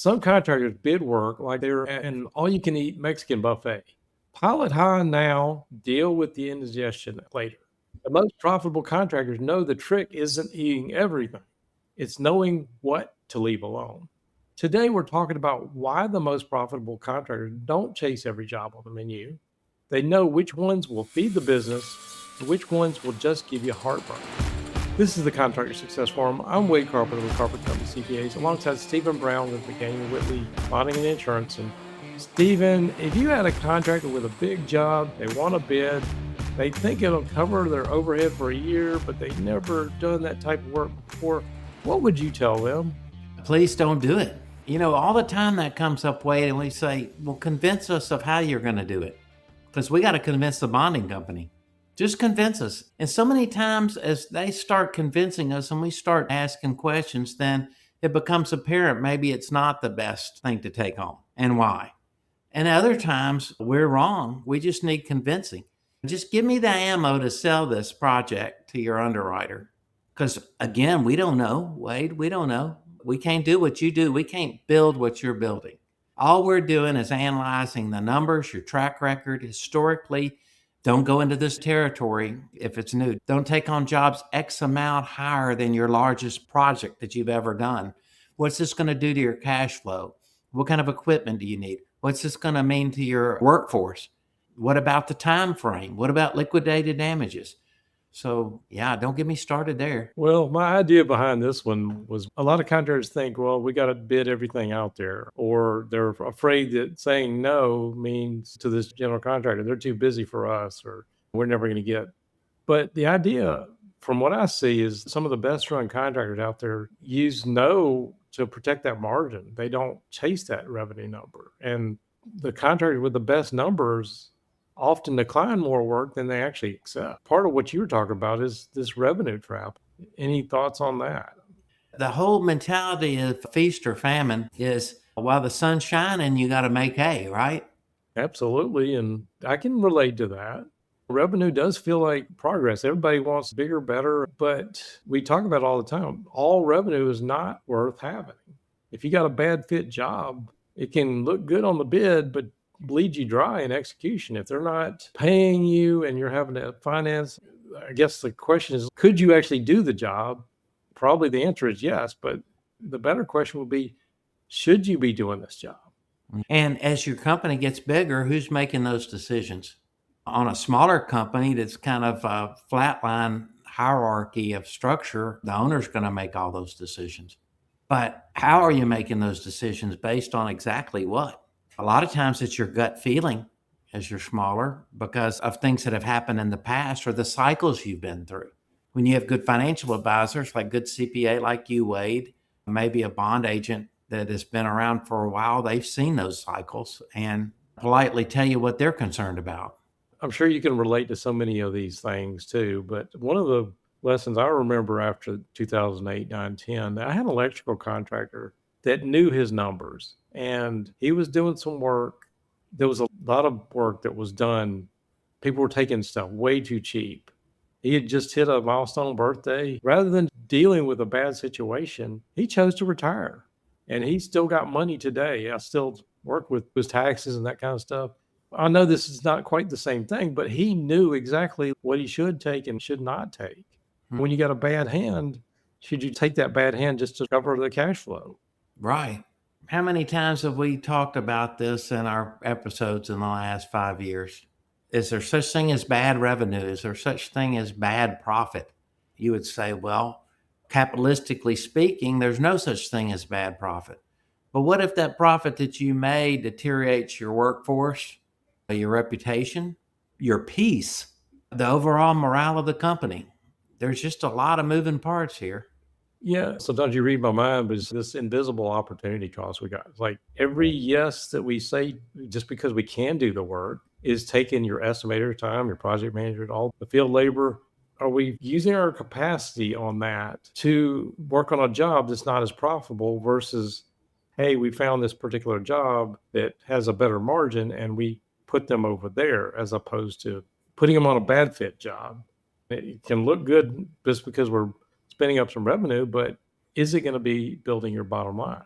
Some contractors bid work like they're at an all-you-can-eat Mexican buffet. Pilot high now, deal with the indigestion later. The most profitable contractors know the trick isn't eating everything, it's knowing what to leave alone. Today, we're talking about why the most profitable contractors don't chase every job on the menu. They know which ones will feed the business and which ones will just give you heartburn. This is the Contractor Success Forum. I'm Wade Carpenter with Carpenter Company CPAs, alongside Stephen Brown with McDaniel Whitley Bonding and Insurance. And Stephen, if you had a contractor with a big job, they want to bid, they think it'll cover their overhead for a year, but they've never done that type of work before, what would you tell them? Please don't do it. All the time that comes up, Wade, and we say, well, convince us of how you're going to do it. Because we got to convince the bonding company. Just convince us. And so many times as they start convincing us and we start asking questions, then it becomes apparent maybe it's not the best thing to take on and why. And other times we're wrong. We just need convincing. Just give me the ammo to sell this project to your underwriter. Because again, we don't know, Wade, we don't know. We can't do what you do. We can't build what you're building. All we're doing is analyzing the numbers, your track record historically. Don't go into this territory if it's new. Don't take on jobs X amount higher than your largest project that you've ever done. What's this going to do to your cash flow? What kind of equipment do you need? What's this going to mean to your workforce? What about the time frame? What about liquidated damages? So, yeah, don't get me started there. Well, my idea behind this one was a lot of contractors think, well, we got to bid everything out there, or they're afraid that saying no means to this general contractor, they're too busy for us, or we're never going to get. But the idea, from what I see, is some of the best run contractors out there use no to protect that margin. They don't chase that revenue number. And the contractor with the best numbers often decline more work than they actually accept. Part of what you were talking about is this revenue trap. Any thoughts on that? The whole mentality of feast or famine is while the sun's shining, you got to make hay, right? Absolutely. And I can relate to that. Revenue does feel like progress. Everybody wants bigger, better, but we talk about it all the time. All revenue is not worth having. If you got a bad fit job, it can look good on the bid, but bleed you dry in execution. If they're not paying you and you're having to finance, I guess the question is, could you actually do the job? Probably the answer is yes, but the better question would be, should you be doing this job? And as your company gets bigger, who's making those decisions? On a smaller company that's kind of a flatline hierarchy of structure, the owner's going to make all those decisions. But how are you making those decisions based on exactly what? A lot of times it's your gut feeling as you're smaller because of things that have happened in the past or the cycles you've been through. When you have good financial advisors, like good CPA like you, Wade, maybe a bond agent that has been around for a while, they've seen those cycles and politely tell you what they're concerned about. I'm sure you can relate to so many of these things too, but one of the lessons I remember after 2008, 9, 10, I had an electrical contractor that knew his numbers and he was doing some work. There was a lot of work that was done. People were taking stuff way too cheap. He had just hit a milestone birthday. Rather than dealing with a bad situation, he chose to retire. And he still got money today. I still work with his taxes and that kind of stuff. I know this is not quite the same thing, but he knew exactly what he should take and should not take. When you got a bad hand, should you take that bad hand just to cover the cash flow? Right. How many times have we talked about this in our episodes in the last 5 years? Is there such thing as bad revenue? Is there such thing as bad profit? You would say, well, capitalistically speaking, there's no such thing as bad profit. But what if that profit that you made deteriorates your workforce, your reputation, your peace, the overall morale of the company? There's just a lot of moving parts here. Yeah. Sometimes you read my mind, but it's this invisible opportunity cost we got. It's like every yes that we say, just because we can do the work, is taking your estimator time, your project manager, all the field labor. Are we using our capacity on that to work on a job that's not as profitable versus, hey, we found this particular job that has a better margin and we put them over there, as opposed to putting them on a bad fit job? It can look good just because we're spinning up some revenue, but is it going to be building your bottom line?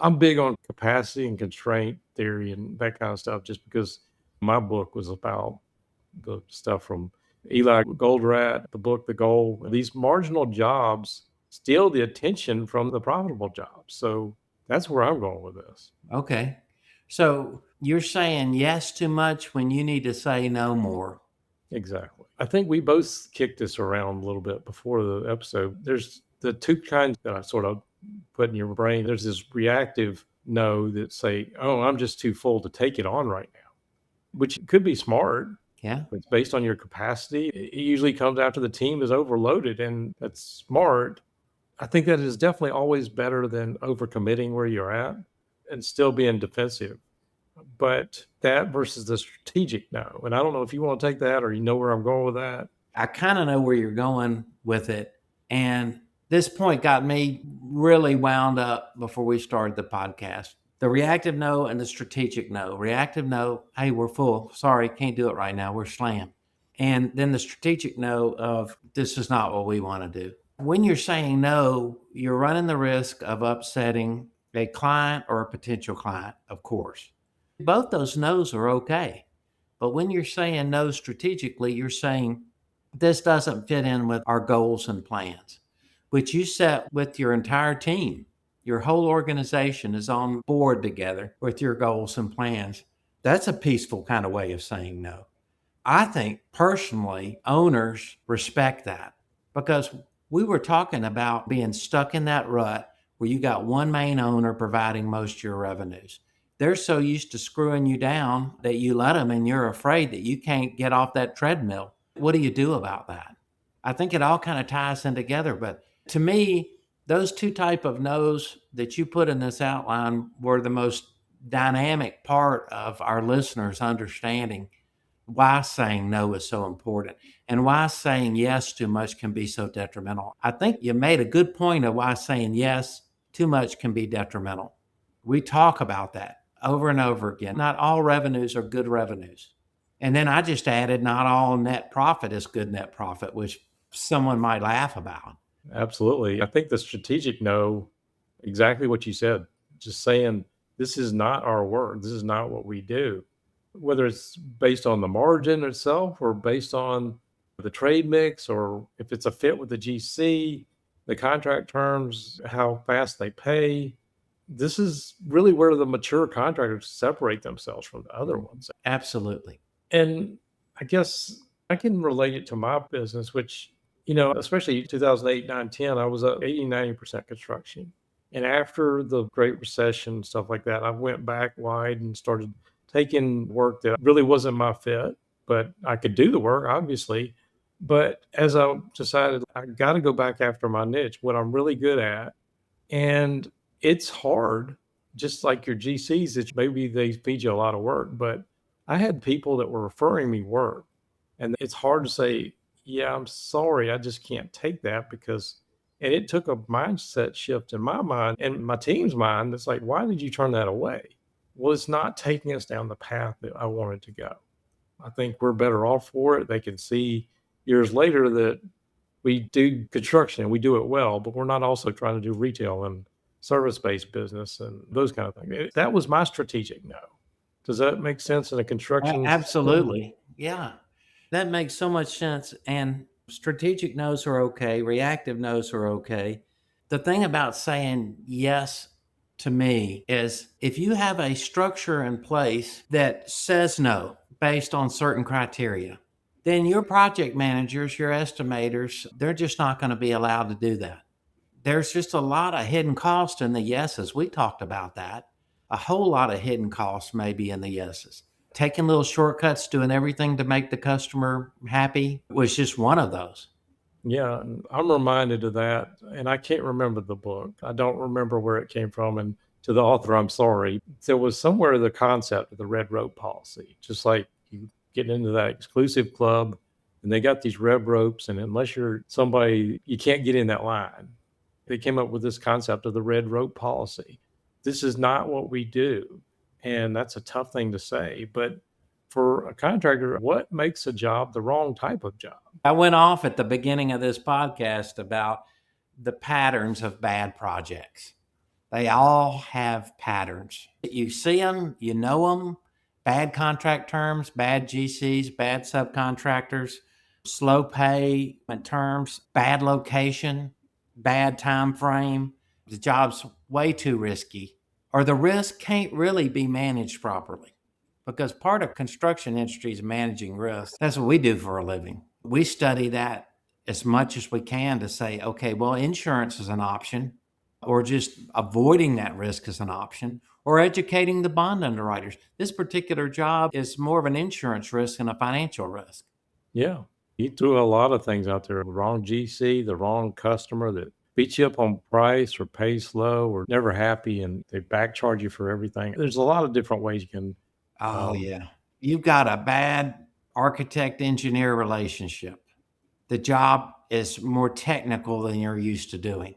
I'm big on capacity and constraint theory and that kind of stuff, just because my book was about the stuff from Eli Goldratt, the book, The Goal. These marginal jobs steal the attention from the profitable jobs. So that's where I'm going with this. Okay. So you're saying yes too much when you need to say no more. Exactly. I think we both kicked this around a little bit before the episode. There's the two kinds that I sort of put in your brain. There's this reactive no that say, oh, I'm just too full to take it on right now, which could be smart. Yeah. It's based on your capacity. It usually comes after the team is overloaded, and that's smart. I think that is definitely always better than overcommitting where you're at and still being defensive. But that versus the strategic no. And I don't know if you want to take that or you know where I'm going with that. I kind of know where you're going with it. And this point got me really wound up before we started the podcast. The reactive no and the strategic no. Reactive no, hey, we're full. Sorry, can't do it right now. We're slammed. And then the strategic no of this is not what we want to do. When you're saying no, you're running the risk of upsetting a client or a potential client, of course. Both those no's are okay. But when you're saying no strategically, you're saying this doesn't fit in with our goals and plans, which you set with your entire team. Your whole organization is on board together with your goals and plans. That's a peaceful kind of way of saying no. I think personally, owners respect that because we were talking about being stuck in that rut where you got one main owner providing most of your revenues. They're so used to screwing you down that you let them and you're afraid that you can't get off that treadmill. What do you do about that? I think it all kind of ties in together. But to me, those two type of no's that you put in this outline were the most dynamic part of our listeners understanding why saying no is so important and why saying yes too much can be so detrimental. I think you made a good point of why saying yes too much can be detrimental. We talk about that over and over again. Not all revenues are good revenues. And then I just added not all net profit is good net profit, which someone might laugh about. Absolutely. I think the strategic no, exactly what you said, just saying this is not our work. This is not what we do. Whether it's based on the margin itself or based on the trade mix, or if it's a fit with the GC, the contract terms, how fast they pay. This is really where the mature contractors separate themselves from the other ones. Absolutely. And I guess I can relate it to my business, which, especially 2008, 9, 10, I was at 80, 90% construction. And after the Great Recession, stuff like that, I went back wide and started taking work that really wasn't my fit, but I could do the work, obviously. But as I decided, I got to go back after my niche, what I'm really good at. And it's hard, just like your GCs, that maybe they feed you a lot of work, but I had people that were referring me work. And it's hard to say, yeah, I'm sorry, I just can't take that and it took a mindset shift in my mind and my team's mind. It's like, why did you turn that away? Well, it's not taking us down the path that I wanted to go. I think we're better off for it. They can see years later that we do construction and we do it well, but we're not also trying to do retail and service-based business and those kind of things. That was my strategic no. Does that make sense in a construction? Absolutely. Yeah. That makes so much sense. And strategic no's are okay. Reactive no's are okay. The thing about saying yes to me is if you have a structure in place that says no based on certain criteria, then your project managers, your estimators, they're just not going to be allowed to do that. There's just a lot of hidden cost in the yeses. We talked about that. A whole lot of hidden costs maybe in the yeses. Taking little shortcuts, doing everything to make the customer happy was just one of those. Yeah, and I'm reminded of that, and I can't remember the book. I don't remember where it came from, and to the author, I'm sorry. There was somewhere the concept of the red rope policy, just like you get into that exclusive club, and they got these red ropes, and unless you're somebody, you can't get in that line. They came up with this concept of the red rope policy. This is not what we do, and that's a tough thing to say, but for a contractor, what makes a job the wrong type of job? I went off at the beginning of this podcast about the patterns of bad projects. They all have patterns. You see them, you know them. Bad contract terms, bad GCs, bad subcontractors, slow payment terms, bad location, bad time frame. The job's way too risky, or the risk can't really be managed properly. Because part of construction industry is managing risk. That's what we do for a living. We study that as much as we can to say, okay, well, insurance is an option, or just avoiding that risk is an option, or educating the bond underwriters. This particular job is more of an insurance risk than a financial risk. Yeah. He threw a lot of things out there. The wrong GC, the wrong customer that beats you up on price or pays slow or never happy and they back charge you for everything. There's a lot of different ways you can. Oh, yeah. You've got a bad architect engineer relationship. The job is more technical than you're used to doing.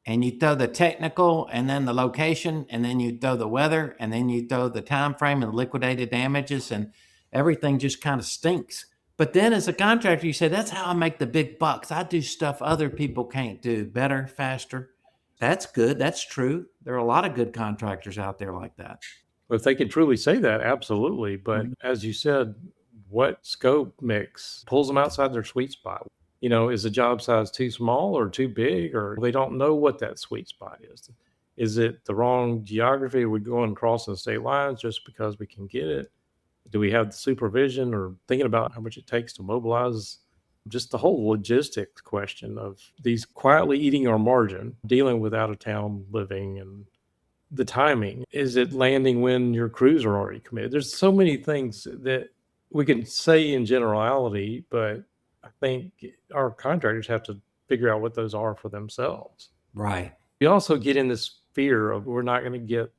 And you throw the technical and then the location, and then you throw the weather, and then you throw the time frame and liquidated damages, and everything just kind of stinks. But then as a contractor, you say, that's how I make the big bucks. I do stuff other people can't do, better, faster. That's good. That's true. There are a lot of good contractors out there like that. If they can truly say that, absolutely. But Mhm. as you said, what scope mix pulls them outside their sweet spot? Is the job size too small or too big, or they don't know what that sweet spot is? Is it the wrong geography? Are we going crossing state lines just because we can get it? Do we have the supervision or thinking about how much it takes to mobilize? Just the whole logistics question of these quietly eating our margin, dealing with out of town living and the timing. Is it landing when your crews are already committed? There's so many things that we can say in generality, but I think our contractors have to figure out what those are for themselves. Right. We also get in this fear of we're not going to get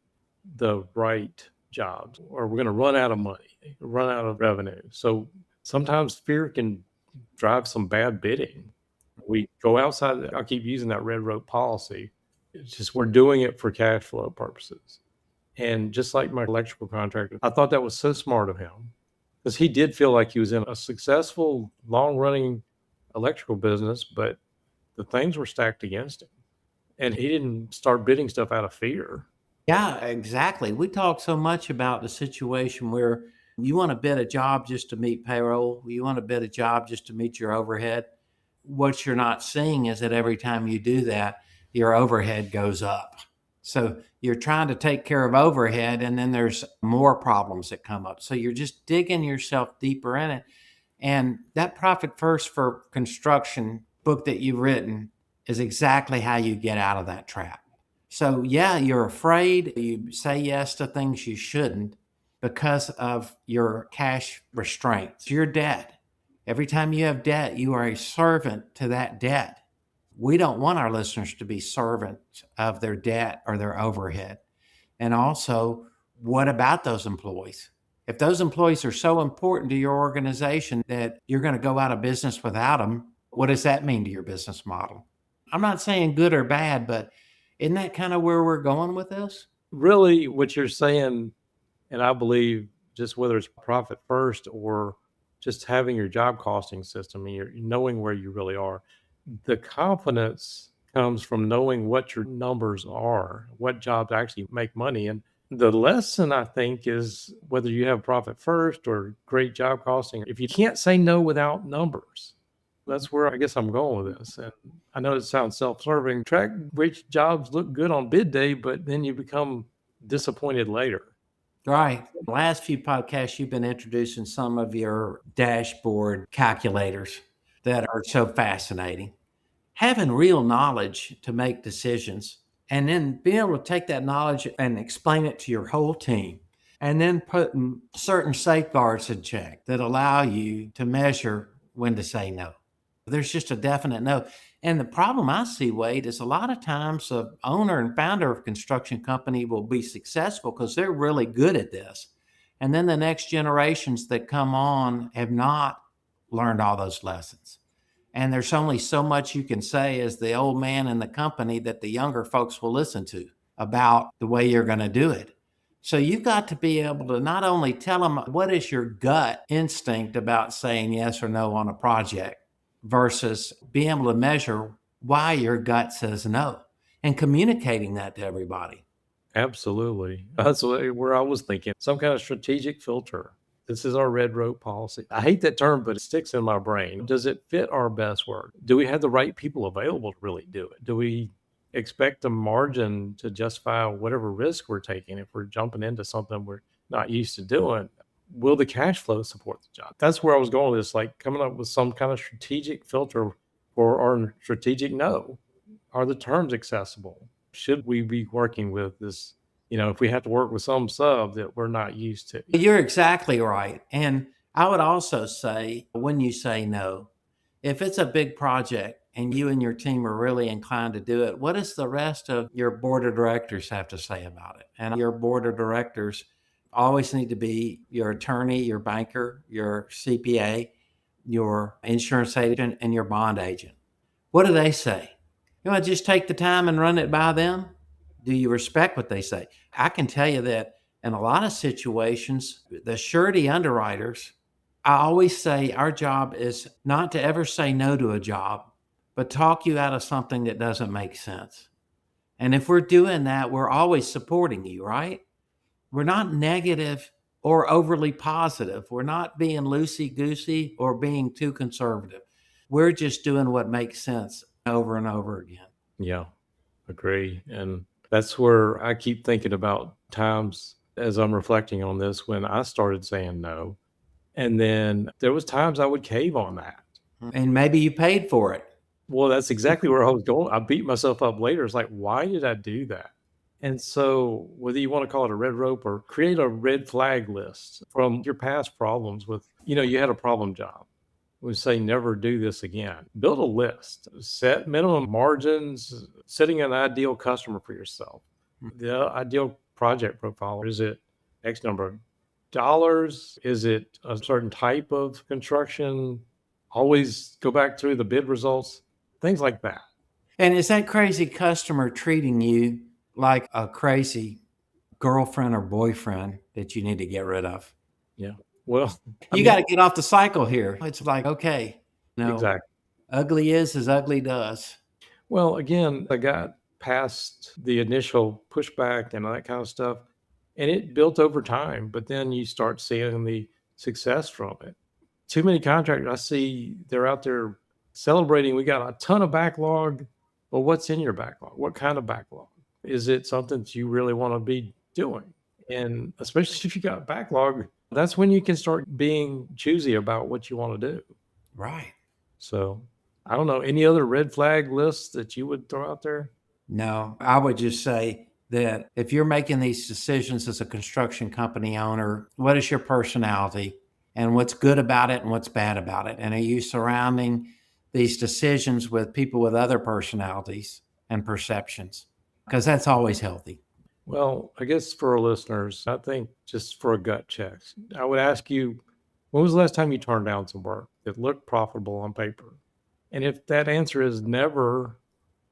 the right jobs or we're going to run out of money, run out of revenue. So sometimes fear can drive some bad bidding. We go outside. I keep using that red rope policy. It's just we're doing it for cash flow purposes. And just like my electrical contractor, I thought that was so smart of him because he did feel like he was in a successful, long running electrical business, but the things were stacked against him. And he didn't start bidding stuff out of fear. Yeah, exactly. We talk so much about the situation where you want to bid a job just to meet payroll, you want to bid a job just to meet your overhead. What you're not seeing is that every time you do that, your overhead goes up. So you're trying to take care of overhead, and then there's more problems that come up. So you're just digging yourself deeper in it. And that Profit First for Construction book that you've written is exactly how you get out of that trap. So, yeah, you're afraid. You say yes to things you shouldn't because of your cash restraints, your debt. Every time you have debt, you are a servant to that debt. We don't want our listeners to be servants of their debt or their overhead. And also, what about those employees? If those employees are so important to your organization that you're going to go out of business without them, what does that mean to your business model? I'm not saying good or bad, but isn't that kind of where we're going with this? Really, what you're saying, and I believe just whether it's profit first or just having your job costing system and you're knowing where you really are, the confidence comes from knowing what your numbers are, what jobs actually make money. And the lesson I think is whether you have profit first or great job costing, if you can't say no without numbers, that's where I guess I'm going with this. And I know it sounds self-serving. Track which jobs look good on bid day, but then you become disappointed later. Right. Last few podcasts, you've been introducing some of your dashboard calculators that are so fascinating. Having real knowledge to make decisions and then being able to take that knowledge and explain it to your whole team, and then putting certain safeguards in check that allow you to measure when to say no. There's just a definite no. And the problem I see, Wade, is a lot of times the owner and founder of a construction company will be successful because they're really good at this. And then the next generations that come on have not learned all those lessons. And there's only so much you can say as the old man in the company that the younger folks will listen to about the way you're going to do it. So you've got to be able to not only tell them what is your gut instinct about saying yes or no on a project versus being able to measure why your gut says no. and communicating that to everybody. Absolutely. That's where I was thinking. Some kind of strategic filter. This is our red rope policy. I hate that term, but it sticks in my brain. Does it fit our best work? Do we have the right people available to really do it? Do we expect a margin to justify whatever risk we're taking if we're jumping into something we're not used to doing? Will the cash flow support the job? That's where I was going with this, like coming up with some kind of strategic filter for our strategic no. Are the terms accessible? Should we be working with this? If we have to work with some sub that we're not used to. You're exactly right. And I would also say, when you say no, if it's a big project and you and your team are really inclined to do it, what does the rest of your board of directors have to say about it? And your board of directors always need to be your attorney, your banker, your CPA, your insurance agent, and your bond agent. What do they say? You want to just take the time and run it by them? Do you respect what they say? I can tell you that in a lot of situations, the surety underwriters, I always say our job is not to ever say no to a job, but talk you out of something that doesn't make sense. And if we're doing that, we're always supporting you, right? We're not negative or overly positive. We're not being loosey-goosey or being too conservative. We're just doing what makes sense over and over again. Yeah, agree. And that's where I keep thinking about times as I'm reflecting on this when I started saying no. And then there was times I would cave on that. And maybe you paid for it. Well, that's exactly where I was going. I beat myself up later. It's like, why did I do that? And so whether you want to call it a red rope or create a red flag list from your past problems with, you had a problem job. We say never do this again. Build a list, set minimum margins, setting an ideal customer for yourself. The ideal project profile, is it X number of dollars? Is it a certain type of construction? Always go back through the bid results, things like that. And is that crazy customer treating you like a crazy girlfriend or boyfriend that you need to get rid of? Yeah. Well, You got to get off the cycle here. It's like, okay, no, exactly. ugly is as ugly does. Well, again, I got past the initial pushback and all that kind of stuff, and it built over time, but then you start seeing the success from it. Too many contractors I see, they're out there celebrating. We got a ton of backlog. Well, what's in your backlog? What kind of backlog? Is it something that you really want to be doing? And especially if you got backlog, that's when you can start being choosy about what you want to do. Right. So I don't know, any other red flag lists that you would throw out there? No, I would just say that if you're making these decisions as a construction company owner, what is your personality and what's good about it and what's bad about it? And are you surrounding these decisions with people with other personalities and perceptions? Because that's always healthy. Well, I guess for our listeners, I think just for a gut check, I would ask you, when was the last time you turned down some work that looked profitable on paper? And if that answer is never,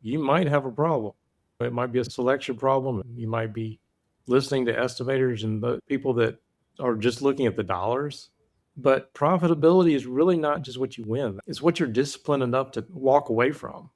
you might have a problem. It might be a selection problem. You might be listening to estimators and the people that are just looking at the dollars. But profitability is really not just what you win. It's what you're disciplined enough to walk away from.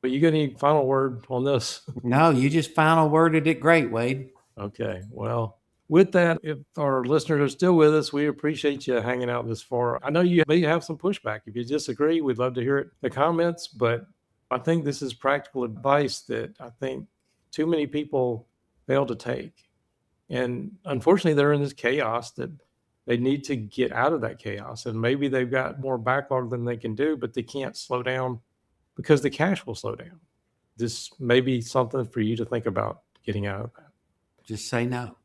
But you got any final word on this? No, you just final worded it great, Wade. Okay. Well, with that, if our listeners are still with us, we appreciate you hanging out this far. I know you may have some pushback. If you disagree, we'd love to hear it in the comments, but I think this is practical advice that I think too many people fail to take. And unfortunately, they're in this chaos that they need to get out of that chaos. And maybe they've got more backlog than they can do, but they can't slow down because the cash will slow down. This may be something for you to think about getting out of that. Just say no.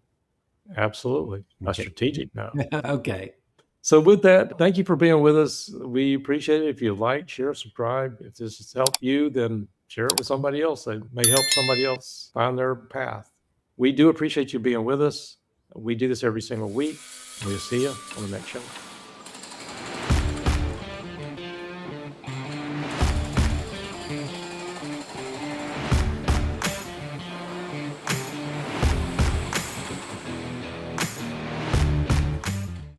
Absolutely. A Okay. strategic no. Okay. So with that, thank you for being with us. We appreciate it. If you like, share, subscribe. If this has helped you, then share it with somebody else that may help somebody else find their path. We do appreciate you being with us. We do this every single week. We'll see you on the next show.